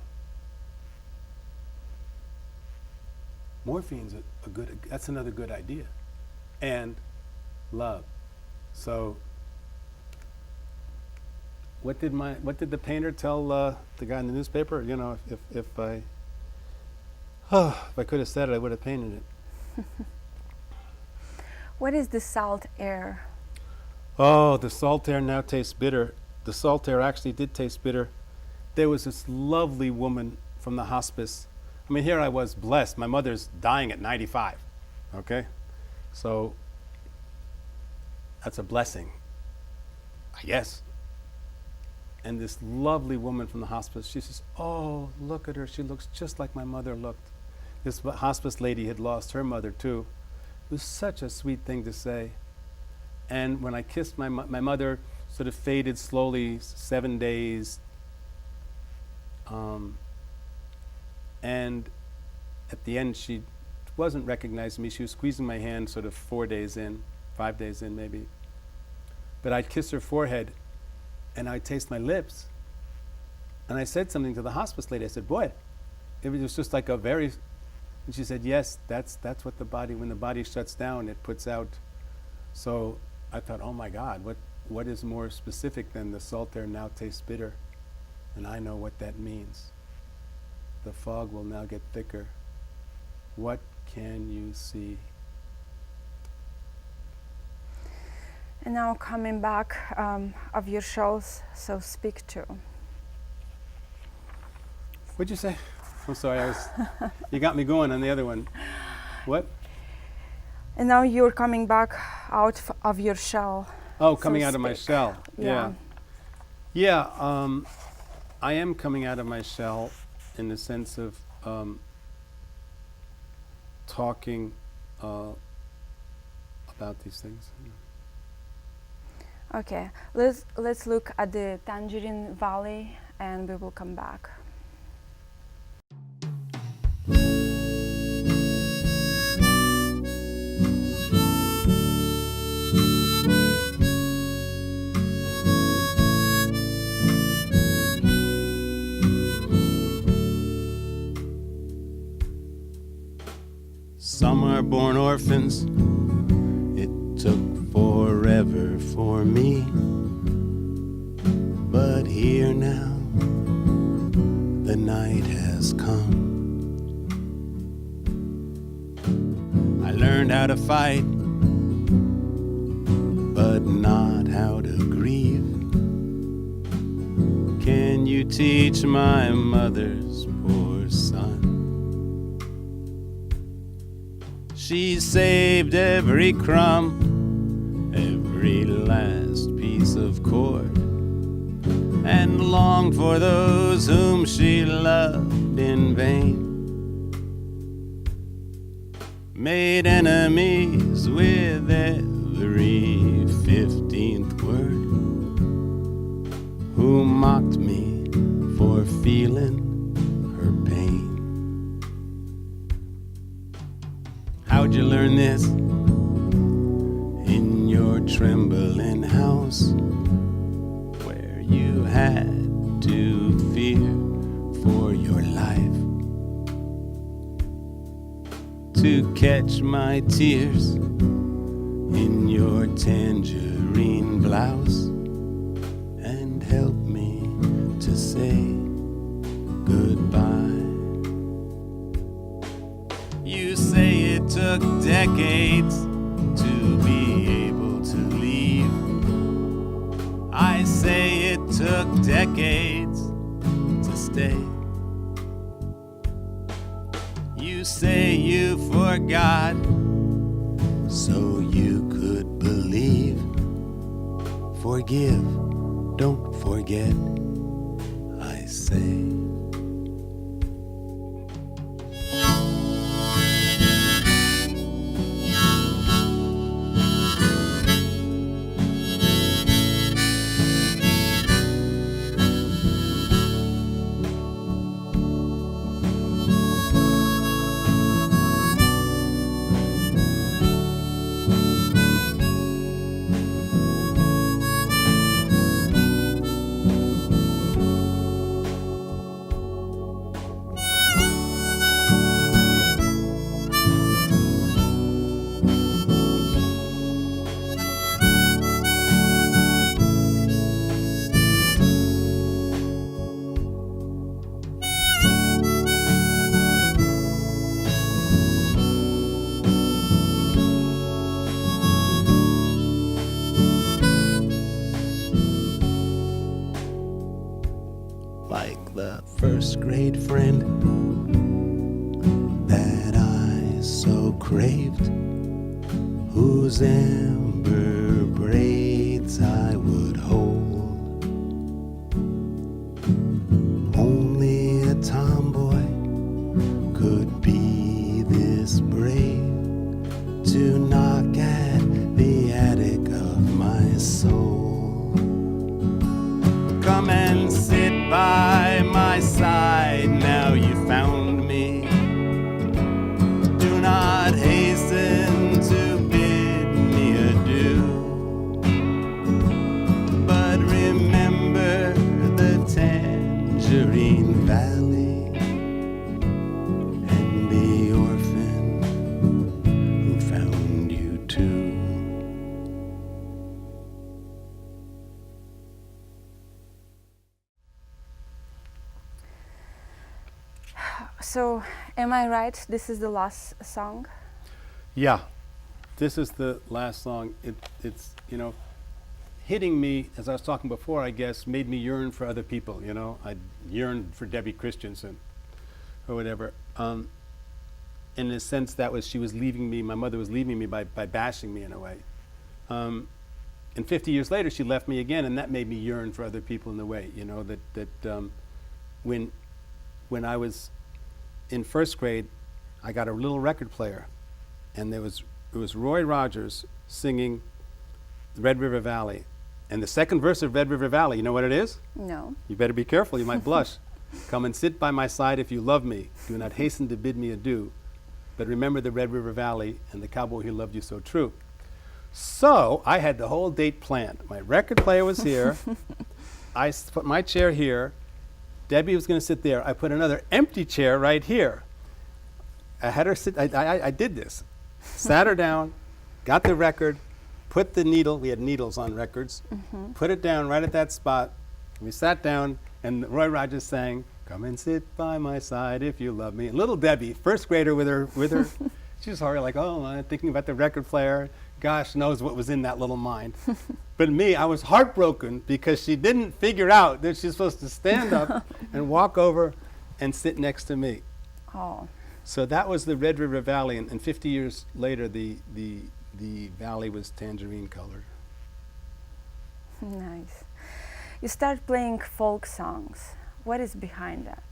morphine's a good, that's another good idea. And love. So what did the painter tell the guy in the newspaper? You know, if I could have said it, I would have painted it. What is the salt air? Oh, the salt air now tastes bitter. The salt air actually did taste bitter. There was this lovely woman from the hospice. I mean, here I was blessed. My mother's dying at 95, okay? So that's a blessing, I guess. And this lovely woman from the hospice, she says, oh, look at her. She looks just like my mother looked. This hospice lady had lost her mother too. It was such a sweet thing to say. And when I kissed my mother, sort of faded slowly, 7 days. And at the end, she wasn't recognizing me. She was squeezing my hand sort of 4 days in, 5 days in maybe. But I'd kiss her forehead, and I'd taste my lips. And I said something to the hospice lady. I said, boy, it was just like a very, and she said, yes, that's what the body, when the body shuts down, it puts out. So I thought, oh my God, what is more specific than the salt air now tastes bitter? And I know what that means. The fog will now get thicker. What can you see? And now coming back of your shells, so speak to. What'd you say? I'm sorry, you got me going on the other one. What? And now you're coming back out of your shell. Oh, coming so out of my speak. shell. Yeah. Yeah, I am coming out of my shell in the sense of talking about these things. Okay, let's look at the Tangerine Valley and we will come back. Some are born orphans. It took forever for me, but here now the night has come. I learned how to fight, but not how to grieve. Can you teach my mother's poor son? She saved every crumb, every last piece of cord, and longed for those whom she loved in vain. Made enemies with every 15th word, who mocked me for feeling her pain. How'd you learn this? In your trembling house, where you had to fear for your life. To catch my tears in your tangerine blouse and help me to say goodbye. You say it took decades to be able to leave. I say it took decades to stay. You say you forgot so you could believe. Forgive, don't forget, I say. like the first grade friend that I so craved, whose amber braids I would hold. Only a tomboy could be this brave to knock at the attic of my soul. Come and sit by my side, now you found me. Do not hasten to bid me adieu, but remember the Tangerine Valley and the orphan who found you too. So, am I right? This is the last song? Yeah, this is the last song. It's, hitting me, as I was talking before, I guess, made me yearn for other people, I yearned for Debbie Christensen or whatever. In a sense, she was leaving me, my mother was leaving me by bashing me in a way. And 50 years later, she left me again, and that made me yearn for other people in a way, when I was in first grade, I got a little record player, and it was Roy Rogers singing Red River Valley. And the second verse of Red River Valley, you know what it is? No. You better be careful, you might blush. Come and sit by my side if you love me. Do not hasten to bid me adieu, but remember the Red River Valley and the cowboy who loved you so true. So I had the whole date planned. My record player was here. I put my chair here. Debbie was going to sit there. I put another empty chair right here. I had her sit, I did this. Sat her down, got the record, put the needle, we had needles on records, put it down right at that spot. We sat down, and Roy Rogers sang, "Come and sit by my side if you love me." And little Debbie, first grader with her, she was already like, oh, I'm thinking about the record player. Gosh knows what was in that little mind. But me, I was heartbroken because she didn't figure out that she's supposed to stand up and walk over and sit next to me. Oh. So that was the Red River Valley, and 50 years later, the valley was tangerine colored. Nice. You start playing folk songs. What is behind that?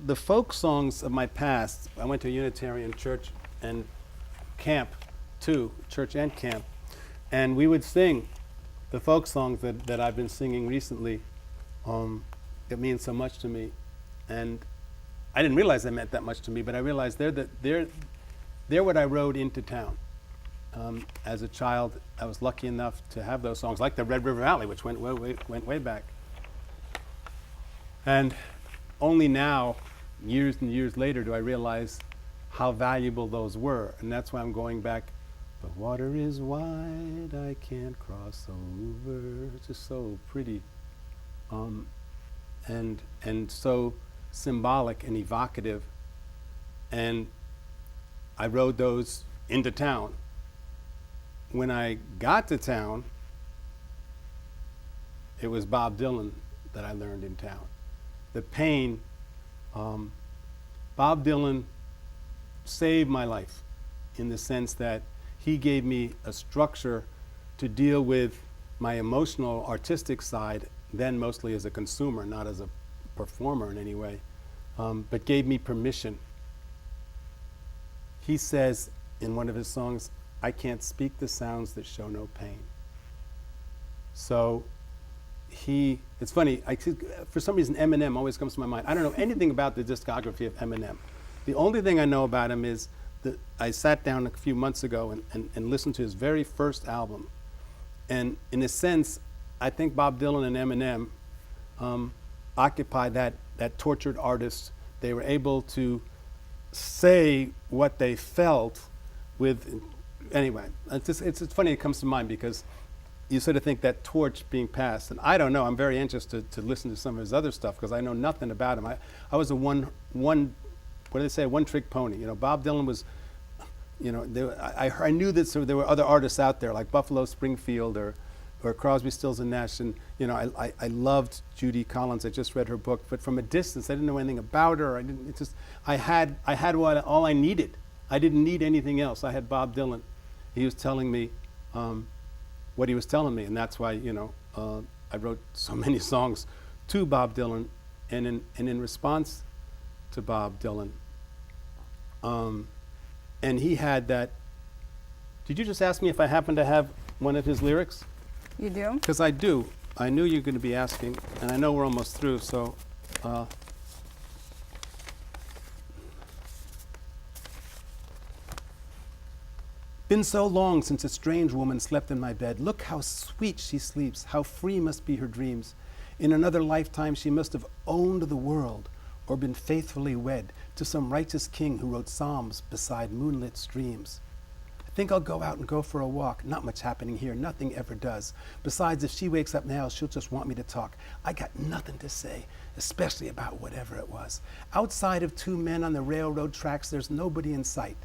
The folk songs of my past, I went to a Unitarian church and camp too, church and camp, and we would sing the folk songs that I've been singing recently. It means so much to me, and I didn't realize they meant that much to me, but I realized they're what I rode into town. As a child, I was lucky enough to have those songs, like the Red River Valley, which went way back. And only now, years and years later, do I realize how valuable those were. And that's why I'm going back. The water is wide, I can't cross over. It's just so pretty. And so symbolic and evocative. And I rode those into town. When I got to town, it was Bob Dylan that I learned in town. The pain, Bob Dylan saved my life in the sense that he gave me a structure to deal with my emotional, artistic side, then mostly as a consumer, not as a performer in any way, but gave me permission. He says in one of his songs, "I can't speak the sounds that show no pain." So it's funny, for some reason Eminem always comes to my mind. I don't know anything about the discography of Eminem. The only thing I know about him is that I sat down a few months ago and listened to his very first album. And in a sense, I think Bob Dylan and Eminem occupy that tortured artist. They were able to say what they felt with, anyway, it's funny it comes to mind because you sort of think that torch being passed, and I don't know, I'm very anxious to listen to some of his other stuff because I know nothing about him. I was a one what do they say, one-trick pony. Bob Dylan was, I knew that there were other artists out there like Buffalo Springfield or or Crosby, Stills and Nash. And you know, I loved Judy Collins. I just read her book, but from a distance, I didn't know anything about her. I didn't. It's just I had all I needed. I didn't need anything else. I had Bob Dylan. He was telling me what he was telling me, and that's why, you know, I wrote so many songs to Bob Dylan, and in response to Bob Dylan. And he had that. Did you just ask me if I happen to have one of his lyrics? You do? Because I do. I knew you were going to be asking, and I know we're almost through, so. Been so long since a strange woman slept in my bed. Look how sweet she sleeps, how free must be her dreams. In another lifetime she must have owned the world or been faithfully wed to some righteous king who wrote psalms beside moonlit streams. I think I'll go out and go for a walk. Not much happening here, nothing ever does. Besides, if she wakes up now, she'll just want me to talk. I got nothing to say, especially about whatever it was. Outside of two men on the railroad tracks, there's nobody in sight.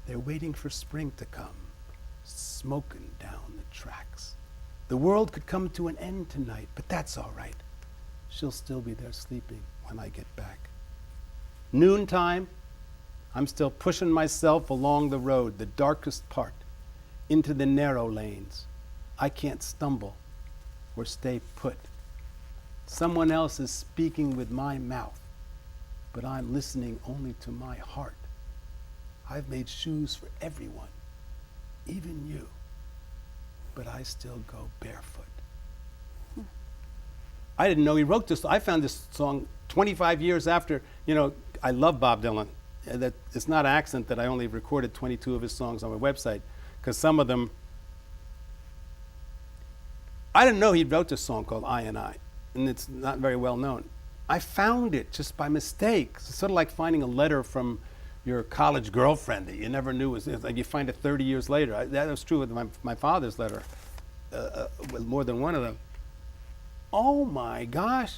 They're waiting for spring to come, smoking down the tracks. The world could come to an end tonight, but that's all right. She'll still be there sleeping when I get back. Noontime, I'm still pushing myself along the road, the darkest part, into the narrow lanes. I can't stumble or stay put. Someone else is speaking with my mouth, but I'm listening only to my heart. I've made shoes for everyone, even you, but I still go barefoot. I didn't know he wrote this. I found this song 25 years after. You know, I love Bob Dylan. That it's not an accident that I only recorded 22 of his songs on my website, because some of them, I didn't know he wrote this song called I and I, and it's not very well known. I found it just by mistake. It's sort of like finding a letter from your college girlfriend that you never knew was, like you find it 30 years later. That was true with my father's letter, with more than one of them. Oh my gosh.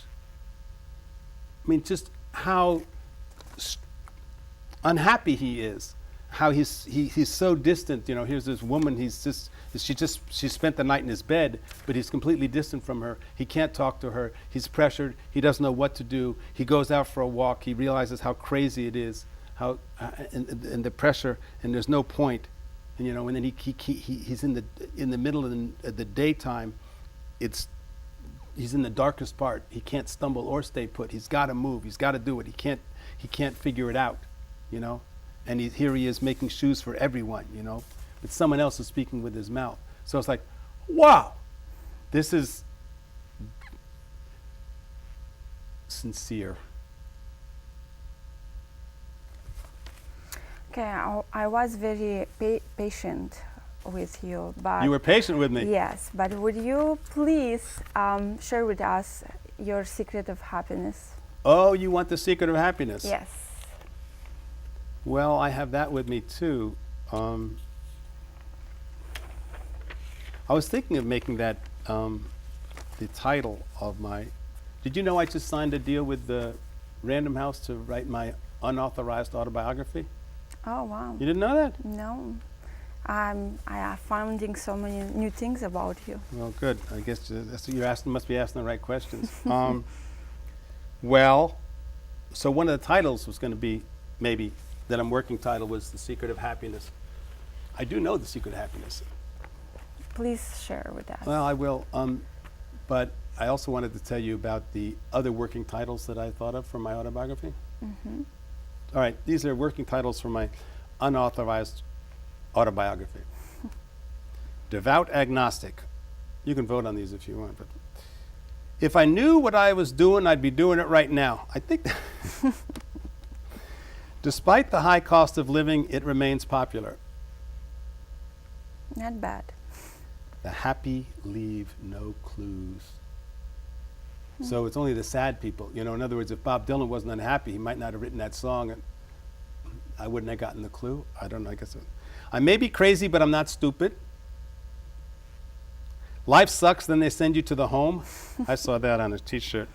I mean, just how unhappy he is, how he's so distant. You know, here's this woman, she spent the night in his bed, but he's completely distant from her. He can't talk to her. He's pressured. He doesn't know what to do. He goes out for a walk. He realizes how crazy it is, how and the pressure, and there's no point. And you know, and then he's in the middle of the daytime. He's in the darkest part. He can't stumble or stay put. He's got to move. He's got to do it. He can't figure it out, you know. And here he is making shoes for everyone, you know. But someone else is speaking with his mouth. So it's like, wow, this is sincere. Okay, I was very patient with you, but You were patient with me. yes, but would you please share with us your secret of happiness? Oh, you want the secret of happiness? Yes. Well, I have that with me too. I was thinking of making that the title of my. Did you know I just signed a deal with the Random House to write my unauthorized autobiography? Oh wow. You didn't know that? No. I am finding so many new things about you. Well, good. I guess that's what you're asking. Must be asking the right questions. Well, so one of the titles was going to be maybe that I'm working title was The Secret of Happiness. I do know The Secret of Happiness. Please share with us. Well, I will. But I also wanted to tell you about the other working titles that I thought of for my autobiography. Mm-hmm. All right, these are working titles for my unauthorized autobiography. Devout Agnostic. You can vote on these if you want, but if I knew what I was doing, I'd be doing it right now. I think that despite the high cost of living, it remains popular. Not bad. The happy leave no clues. So it's only the sad people. You know, in other words, if Bob Dylan wasn't unhappy, he might not have written that song, and I wouldn't have gotten the clue. I don't know. I guess I may be crazy, but I'm not stupid. Life sucks, then they send you to the home. I saw that on a T-shirt.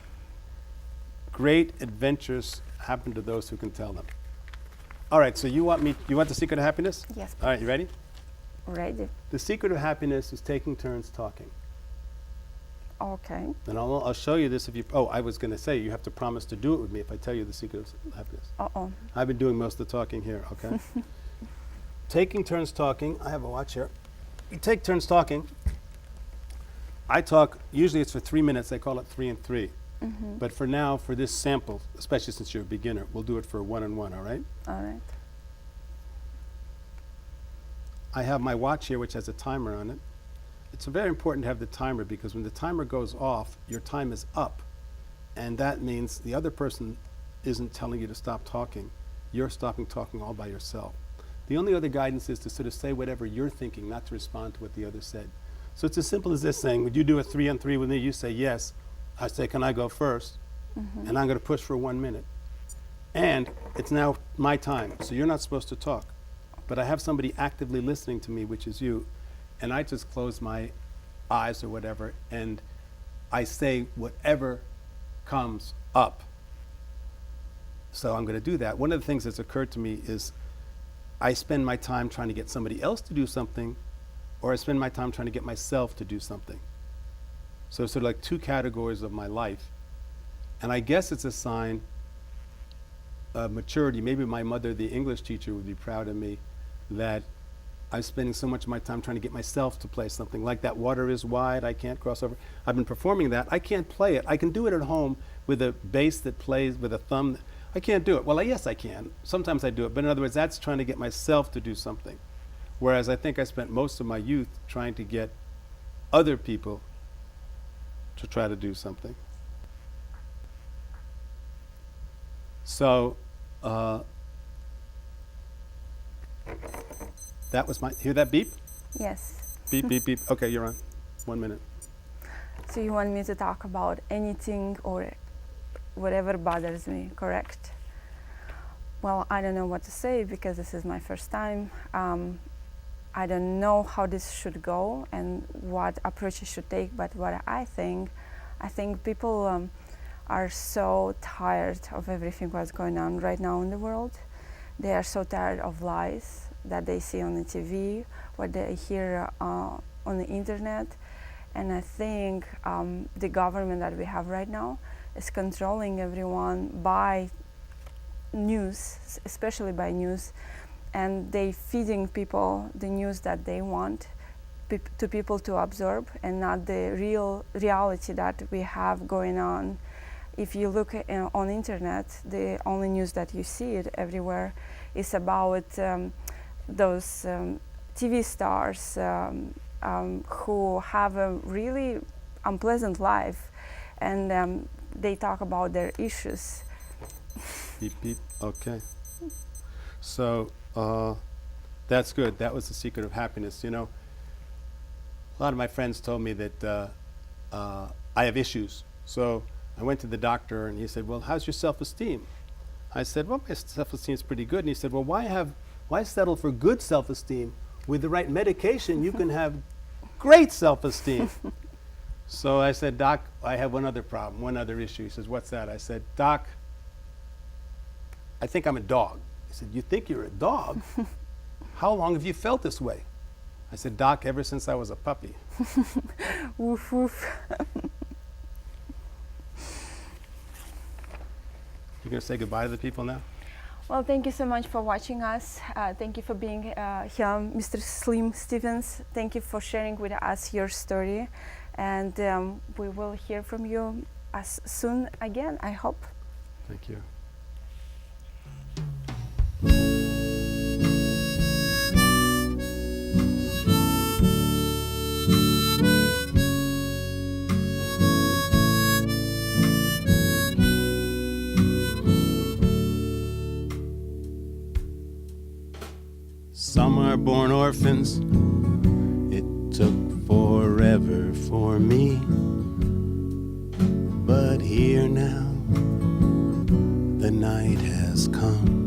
Great adventures happen to those who can tell them. All right, so you want the secret of happiness? Yes. All right, you ready? Ready. The secret of happiness is taking turns talking. Okay. And I'll show you this if you, oh, I was going to say, you have to promise to do it with me if I tell you the secret of happiness. Uh-oh. I've been doing most of the talking here, okay? Taking turns talking. I have a watch here. You take turns talking. I talk, usually it's for 3 minutes. They call it 3 and 3. But for now, for this sample, especially since you're a beginner, we'll do it for 1 and 1, all right? All right. I have my watch here, which has a timer on it. It's very important to have the timer because when the timer goes off, your time is up. And that means the other person isn't telling you to stop talking. You're stopping talking all by yourself. The only other guidance is to sort of say whatever you're thinking, not to respond to what the other said. So it's as simple as this saying, would you do a 3 and 3 with me? You say yes. I say, can I go first? And I'm going to push for 1 minute. And it's now my time, so you're not supposed to talk. But I have somebody actively listening to me, which is you. And I just close my eyes or whatever, and I say whatever comes up. So I'm going to do that. One of the things that's occurred to me is I spend my time trying to get somebody else to do something, or I spend my time trying to get myself to do something. So it's sort of like 2 categories of my life. And I guess it's a sign of maturity. Maybe my mother, the English teacher, would be proud of me that I'm spending so much of my time trying to get myself to play something. Like that water is wide, I can't cross over. I've been performing that. I can't play it. I can do it at home with a bass that plays with a thumb. I can't do it. Well, yes, I can. Sometimes I do it. But in other words, that's trying to get myself to do something. Whereas I think I spent most of my youth trying to get other people to try to do something. So, that was hear that beep? Yes. Beep, beep, beep. Okay, you're on. 1 minute. So you want me to talk about anything or whatever bothers me, correct? Well, I don't know what to say because this is my first time. I don't know how this should go and what approach I should take, but what I think people are so tired of everything what's going on right now in the world. They are so tired of lies that they see on the TV, what they hear on the internet. And I think the government that we have right now is controlling everyone by news, especially by news, and they feeding people the news that they want to people to absorb and not the real reality that we have going on. If you look on internet, the only news that you see it everywhere is about those TV stars who have a really unpleasant life, and they talk about their issues. Beep, beep. Okay. So that's good. That was the secret of happiness. You know, a lot of my friends told me that I have issues. So I went to the doctor and he said, well, how's your self-esteem? I said, well, my self-esteem is pretty good. And he said, well, why settle for good self-esteem? With the right medication, you can have great self-esteem. So I said, Doc, I have one other problem, one other issue. He says, what's that? I said, Doc, I think I'm a dog. He said, you think you're a dog? How long have you felt this way? I said, Doc, ever since I was a puppy. Woof, woof. You're going to say goodbye to the people now? Well, thank you so much for watching us. Thank you for being here, Mr. Slim Stevens. Thank you for sharing with us your story. And we will hear from you as soon again, I hope. Thank you. Some are born orphans. It took forever for me. But here now, the night has come.